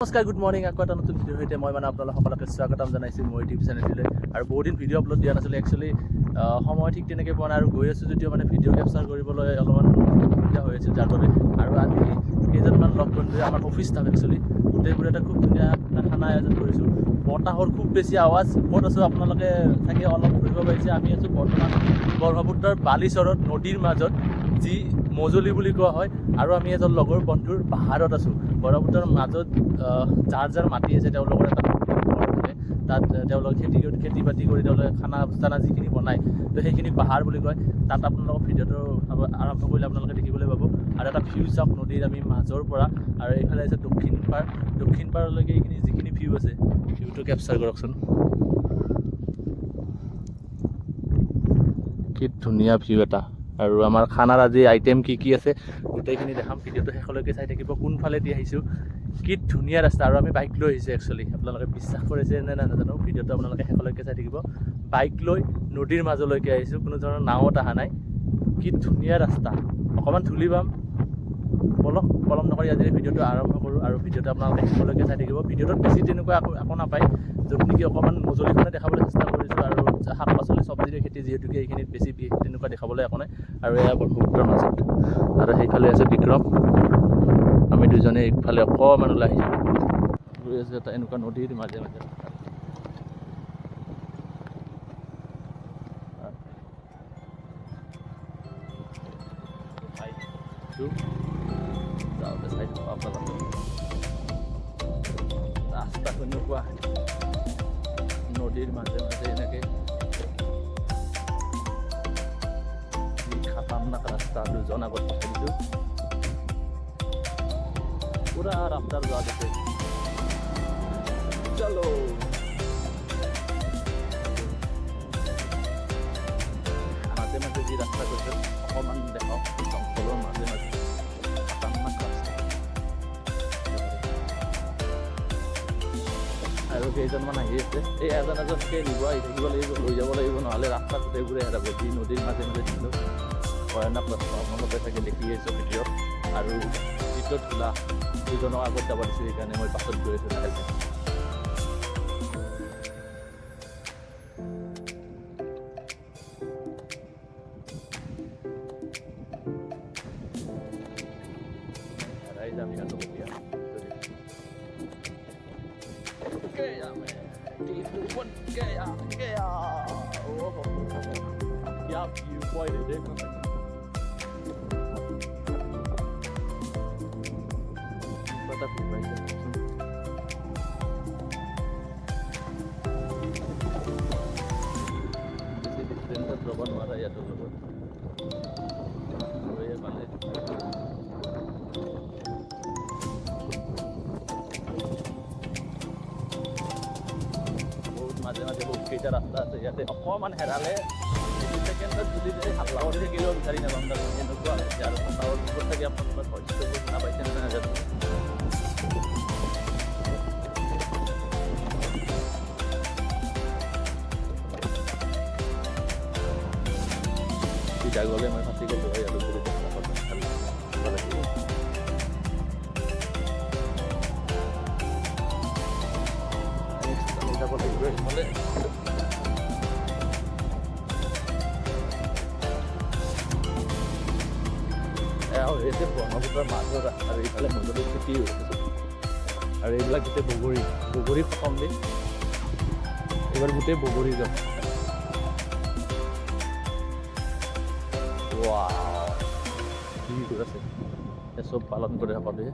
নমস্কাৰ good morning আকৌ এটা নতুন ভিডিঅ' সৈতে মই আপোনালোক সকলোকে স্বাগতম জনাইছোঁ মই ইউটিউব চেনেলটোলৈ আৰু বহুত দিন ভিডিঅ' আপলোড দিয়া নাছিলোঁ একচুৱেলি সময় ঠিক তেনেকৈ পোৱা নাই আৰু গৈ আছোঁ যদিও মানে ভিডিঅ' কেপচাৰ কৰিবলৈ অলপমান সুবিধা হৈ আছিল যাৰ বাবে আৰু আজি কেইজনমান লগ বন্ধুৱে আমাৰ অফিচ ষ্টাফ একচুৱেলি গোটেইবোৰে এটা খুব ধুনীয়া এটা খানা আয়োজন কৰিছোঁ। বতাহৰ খুব বেছি আৱাজ ক'ত আছোঁ আপোনালোকে চাগে অলপ ধৰিব পাৰিছে। আমি আছোঁ বৰ্তমান ব্ৰহ্মপুত্ৰৰ বালিচৰত নদীৰ মাজত যি মজুলি বুলি কোৱা হয় আৰু আমি এজন লগৰ বন্ধুৰ পাহাৰত আছোঁ। ব্ৰহ্মপুত্ৰৰ মাজত যাৰ যাৰ মাটি আছে তেওঁলোকৰ এটা ঘৰ থাকে, তাত তেওঁলোকে খেতি বাতি কৰি তেওঁলোকে খানা চানা যিখিনি বনায় তো সেইখিনি পাহাৰ বুলি কয়। তাত আপোনালোকৰ ভিডিঅ'টো আৰম্ভ কৰিলে আপোনালোকে দেখিবলৈ পাব আৰু এটা ভিউ চাওক নদীৰ আমি মাজৰ পৰা আৰু এইফালে আছে দক্ষিণ পাৰলৈকে এইখিনি যিখিনি ভিউ আছে ভিউটো কেপচাৰ কৰকচোন। কি ধুনীয়া ভিউ এটা। আৰু আমাৰ খানাৰ আজি আইটেম কি আছে গোটেইখিনি দেখাম। ভিডিঅ'টো শেষলৈকে চাই থাকিব। কোনফালে দি আহিছোঁ, কি ধুনীয়া ৰাস্তা আৰু আমি বাইক লৈ আহিছোঁ একচুৱেলি। আপোনালোকে বিশ্বাস কৰিছে নে নাজানো, ভিডিঅ'টো আপোনালোকে শেষলৈকে চাই থাকিব। বাইক লৈ নদীৰ মাজলৈকে আহিছোঁ, কোনো ধৰণৰ নাৱত অহা নাই। কি ধুনীয়া ৰাস্তা, অকণমান ধূলি পাম। বলক পলম নকৰি আজি ভিডিঅ'টো আৰম্ভ কৰোঁ আৰু ভিডিঅ'টো আপোনালোকে শেষলৈকে চাই থাকিব। ভিডিঅ'টোত বেছি তেনেকুৱা একো নাপায়, য'ত নেকি অকণমান মজলিখনে দেখাবলৈ চেষ্টা কৰিছোঁ আৰু শাক পাচলি চব্জিৰে খেতি যিহেতুকে এইখিনিত বেছি তেনেকুৱা দেখাবলৈ একো নাই। আৰু এয়া ব্ৰহ্মপুত্ৰৰ মাজত আৰু সেইফালে আছে বিক্ৰম। আমি দুজনে এইফালে অকণমান ওলাই আহিছোঁ, গৈ আছোঁ এটা এনেকুৱা নদীৰ মাজে মাজে। যাওঁতে চাই থাকক আপোনালোকে ৰাস্তা কেনেকুৱা নদীৰ মাজে মাজে এনেকৈ খাতাৰনাক ৰাস্তা। দুজন আগত পঠাই দিছোঁ, পুৰা ৰাস্তাৰ যোৱা দিছে। চলো মাজে মাজে যি ৰাস্তা গৈছে অকণমান দেখাওক, জংঘলৰ মাজে মাজে খাতাৰনাক ৰাস্তা। আৰু কেইজনমান আহি আছে, এই এজনকে নিব আহি থাকিব লাগিব, লৈ যাব লাগিব, নহ'লে ৰাস্তা গোটেইবোৰে হেৰাব। যি নদীৰ মাজে মাজে দিলোঁ ভয়ানক ৰাস্তা আপোনালোকে চাগে দেখি আহিছোঁ ভিডিঅ'ত। আৰু যিটো ধূলা দুজনক আগত যাব দিছোঁ, সেইকাৰণে মই পাছত গৈ আছোঁ লাহে। হেৰাই যাম ইয়াত এতিয়া। Gaya, man. Gaya. Oh, yeah, you quite a different. But that's right there. This is different. The problem was I had to look. Oh, yeah, man. মাজে মাজে বহুতকেইটা ৰাস্তা আছে, ইয়াতে অকণমান হেৰালে 2 ছেকেণ্ডত যদি হাল্লা কৰি থাকিলেও বিচাৰি নাপাম। তাৰমানে এনেকুৱা হৈছে আৰু পথাৰৰ ওপৰত থাকি আপোনালোকৰ ভইচটো শুনা পাইছে নে নাজানো। চিধা গ'লে মই ফাঁচি গ'লোঁ হয় আৰু যাব লাগিব এইফালে। হৈছে ব্ৰহ্মপুত্ৰৰ মাজত আৰু এইফালে মজুলি খেতি হৈ আছে আৰু এইবিলাক গোটেই বগৰী খতম দি এইবাৰ গোটেই বগৰী যাম। কি আছে চব পালন কৰে সকলোৱে।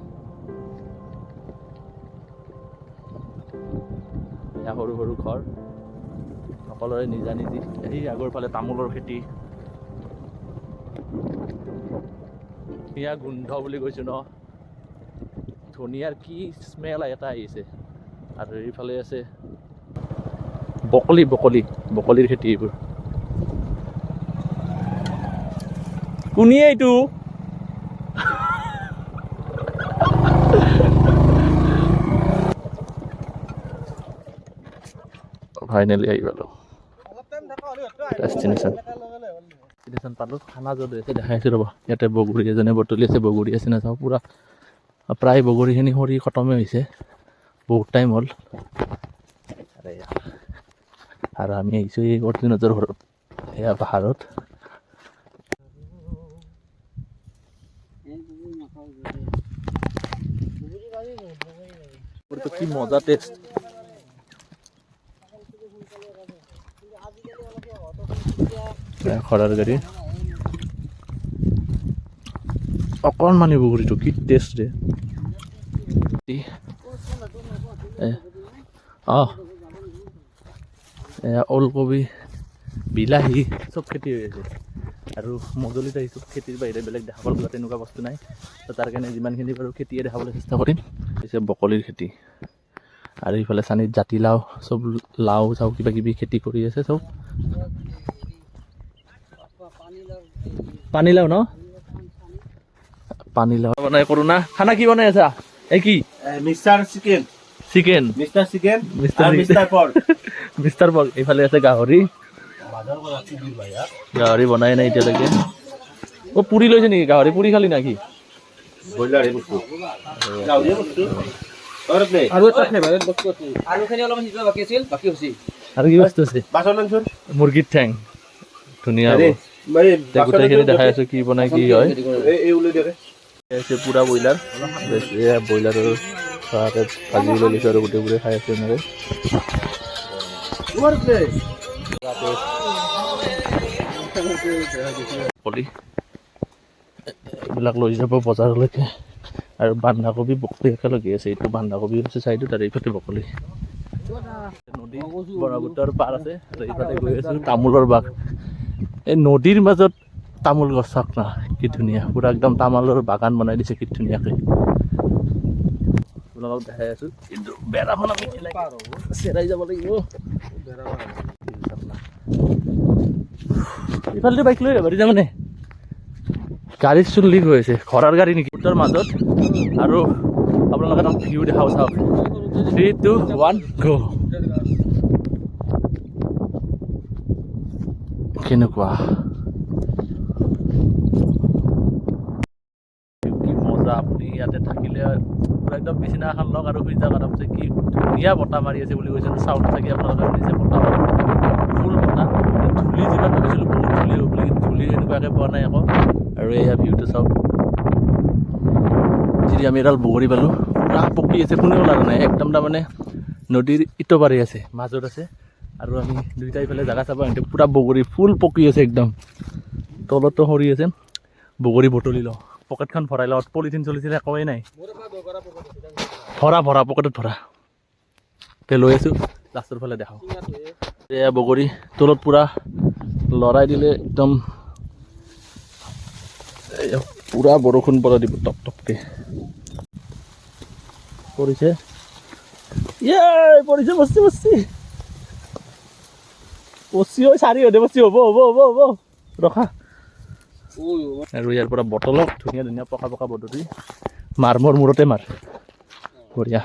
এয়া সৰু সৰু ঘৰ, সকলোৰে নিজা নিজি। এই আগৰ ফালে তামোলৰ খেতি। ধুনীয়া গোন্ধ বুলি কৈছোঁ ন, ধনিয়াৰ কি স্মেল এটা আহিছে। আৰু এইফালে আছে বকলিৰ খেতি। এইবোৰ কোনিয়ে এইটো ফাইনেলি আহি পালোঁ ডেষ্টিনেশ্যন পালোঁ। খানা য'ত হৈছে দেখাইছোঁ ৰ'ব। ইয়াতে বগৰী এজনে বটলি আছে, বগৰী আছে নাচাওঁ পুৰা প্ৰায় বগৰীখিনি সৰি খতমে হৈছে। বহুত টাইম হ'ল আৰু আমি আহিছোঁ এই অৰ্জুনহঁতৰ ঘৰত সেয়া পাহাৰত। কি মজা টেষ্ট। খৰাৰ গাড়ী অকণমানি বগৰীটো কি টেষ্ট ৰে। ওলকবি বিলাহী চব খেতি হৈ আছে আৰু মজলিত আহিছোঁ। খেতিৰ বাহিৰে বেলেগ দেখাব লগা তেনেকুৱা বস্তু নাই, তো তাৰ কাৰণে যিমানখিনি পাৰোঁ খেতিয়ে দেখাবলৈ চেষ্টা কৰিম। হৈছে বকলিৰ খেতি আৰু ইফালে চানীত জাতিলাও চব লাও চাও কিবা কিবি খেতি কৰি আছে চব। পানীলাও ন পানীলাও বনাই কৰোঁ না। খানা কি বনাই আছা? এই কি mister chicken chicken mister chicken mister mister pork mister pork. এইফালে আছে গাহৰি, গাহৰি বনাই নাই এতিয়ালৈকে। অ' পুৰি লৈছে নেকি গাহৰি? পুৰি খালি নাকি? ব্ৰইলাৰ বস্তু গাহৰি বস্তু আৰু এটা ফেভাৰিট বস্তু আছে। আলুখিনি অলপমান সিজোৱা বাকী আছিল, বাকী হৈছে। আৰু কি বস্তু আছে? বাচন মাংস মুৰ্গীৰ ঠেং ধুনীয়া হ'ব। গোটেইখিনি দেখাই আছোঁ কি বনাই কি হয়। পুৰা ব্ৰইলাৰ, ব্ৰইলাৰৰ ভাজি লৈ লৈছোঁ আৰু গোটেইবোৰে খাই আছে এনেকৈ। কলি এইবিলাক লৈ যাব বজাৰলৈকে। আৰু বন্ধাকবি বকলি একেলগে আছে। এইটো বন্ধাকবি আছে চাইডত আৰু এইফালে বকলি। নদী ব্ৰহ্মপুত্ৰৰ পাৰ আছে আৰু এইফালে গৈ আছোঁ তামোলৰ বাগ। এই নদীৰ মাজত তামোল গছ চাওক না কি ধুনীয়া, পুৰা একদম তামোলৰ বাগান বনাই দিছে কি ধুনীয়াকৈ। আপোনালোকক দেখাই আছোঁ, কিন্তু বেৰাখন আমি চেৰাই যাব লাগিব। ইফালে বাইক লৈ যাব তাৰমানে গাড়ীৰ চোন লিক হৈ আছে। ঘৰৰ গাড়ী নেকি তাৰ মাজত। আৰু আপোনালোকে তাত ভিউ দেখাব চাওক। 3, 2, 1 গো। কেনেকুৱা কি মজা। আপুনি ইয়াতে থাকিলে পুৰা একদম বিচনা এখন লওক আৰু শুই যাওক আৰামছে। কি ধুনীয়া বতাহ মাৰি আছে বুলি কৈছে। চাউণ্ড থাকি আপোনালোকে শুনিছে বতাহ ফুল বতাহ। ধূলি যিমান ভাবিছিলোঁ বহুত ধূলি হ'ব বুলি, ধূলি এনেকুৱাকৈ পোৱা নাই আকৌ। আৰু এয়া ভিউটো চাওক। যদি আমি এডাল বগৰী পালোঁ, পুৰা পকি আছে, কোনেও লাৰা নাই একদম। তাৰমানে নদীৰ ইটো পাৰি আছে, মাজত আছে। আৰু আমি দুইটা ইফালে জেগা চাব আহোঁতে পুৰা বগৰী ফুল পকি আছে একদম। তলতো সৰি আছে। বগৰী বুটলি লওঁ, পকেটখন ভৰাই লওঁ। পলিথিন চলিথিন একোৱেই নাই, ভৰা ভৰা পকেটত ভৰা। লৈ আছোঁ লাষ্টৰ ফালে দেখাওঁ। এয়া বগৰী তলত পুৰা লৰাই দিলে একদম পুৰা বৰষুণ পৰা দিব টপ টপকে। পৰিছে পৰিছে বস্তি বস্তি বস্তি হয়। চাৰি হ'লে বস্তি হ'ব হ'ব হ'ব হ'ব ৰখা। আৰু ইয়াৰ পৰা বটলত ধুনীয়া ধুনীয়া পকা পকা বটলি মাৰ মোৰ মূৰতে মাৰ। বঢ়িয়া।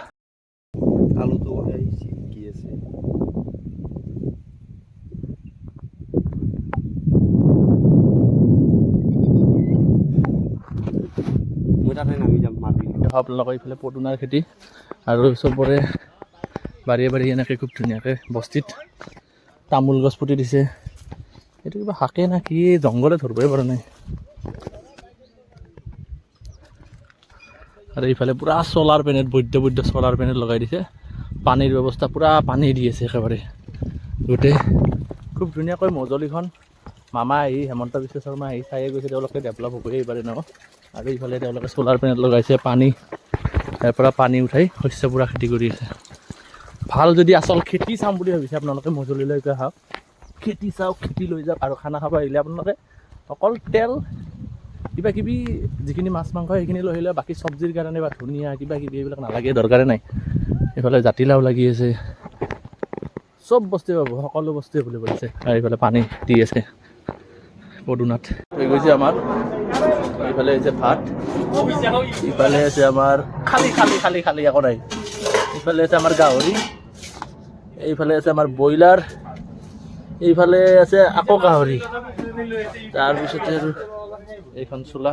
আলুটো কি আছে মই তাতে নামি যাম। আপোনালোকৰ এইফালে পদুনাৰ খেতি আৰু চবৰে বাৰীয়ে বাৰীয়ে এনেকৈ খুব ধুনীয়াকৈ বস্তিত তামোল গছ পুতি দিছে। এইটো কিবা শাকে না কি জংঘলে ধৰিবই পৰা নাই। আৰু এইফালে পুৰা চলাৰ পেনেল বৈদ্য বৈদ্য চলাৰ পেনেল লগাই দিছে। পানীৰ ব্যৱস্থা পুৰা পানী দি আছে একেবাৰে গোটেই। খুব ধুনীয়াকৈ মজলিখন মামা আহি হেমন্ত বিশ্ব শৰ্মা আহি চায়ে গৈছে। তেওঁলোকে ডেভেলপ হ'বই এইবাৰে ন। আৰু এইফালে তেওঁলোকে চলাৰ পেনেল লগাইছে, পানী ইয়াৰ পৰা পানী উঠাই শস্য পুৰা খেতি কৰি আছে। ভাল যদি আচল খেতি চাম বুলি ভাবিছে আপোনালোকে মজুলিলৈকে আহক, খেতি চাওক, খেতি লৈ যাওক। আৰু খানা খাব আহিলে আপোনালোকে অকল তেল কিবা কিবি যিখিনি মাছ মাংস সেইখিনি লৈ আহিলে, বাকী চব্জিৰ কাৰণে বা ধনিয়া কিবা কিবি এইবিলাক নালাগে, দৰকাৰে নাই। এইফালে জাতিলাও লাগি আছে, চব বস্তুৱে পাব, সকলো বস্তুৱে বুলি কৈছে। আৰু এইফালে পানী দি আছে পদুনাত হৈ গৈছে আমাৰ। এইফালে আছে ভাত, ইফালে আছে আমাৰ খালি খালি খালি খালি একো নাই। এইফালে আছে আমাৰ গাহৰি, এইফালে আছে আমাৰ ব্ৰইলাৰ, এইফালে আছে আকৌ গাহৰি, তাৰপিছতে আৰু এইখন চোলা।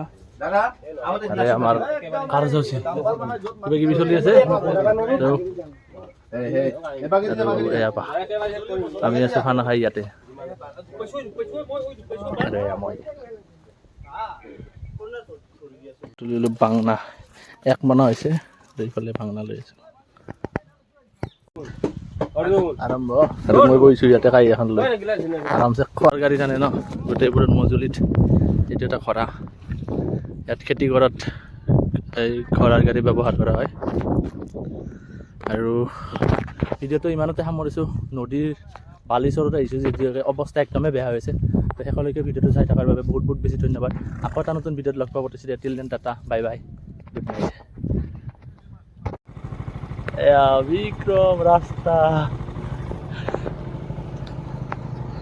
আমাৰ কাৰ্যসূচী কিবা কিবি চলি আছে। আৰু এয়া পা আমি আছোঁ খানা খাই ইয়াতে আৰু এয়া মই তুলিলোঁ বাংনা 1 মানা হৈছে দুইফালে বাংনা লৈ আছোঁ আৰম্ভ আৰু মই গৈছোঁ ইয়াতে কাঁহী এখন লৈ আৰামছে খোৱাৰ গাড়ী জানে ন গোটেইবোৰত মজুলিত এইটো এটা খৰা ইয়াত খেতি কৰাত এই খৰাৰ গাড়ী ব্যৱহাৰ কৰা হয় আৰু ভিডিঅ'টো ইমানতে সামৰিছোঁ নদীৰ বালিচৰত আহিছোঁ যিহেতুকে অৱস্থা একদমেই বেয়া হৈছে তো শেষলৈকে ভিডিঅ'টো চাই থকাৰ বাবে বহুত বহুত বেছি ধন্যবাদ আকৌ এটা নতুন ভিডিঅ'ত লগ পাব দিছোঁ till then tata bye bye good night এয়া বিক্ৰম ৰাস্তা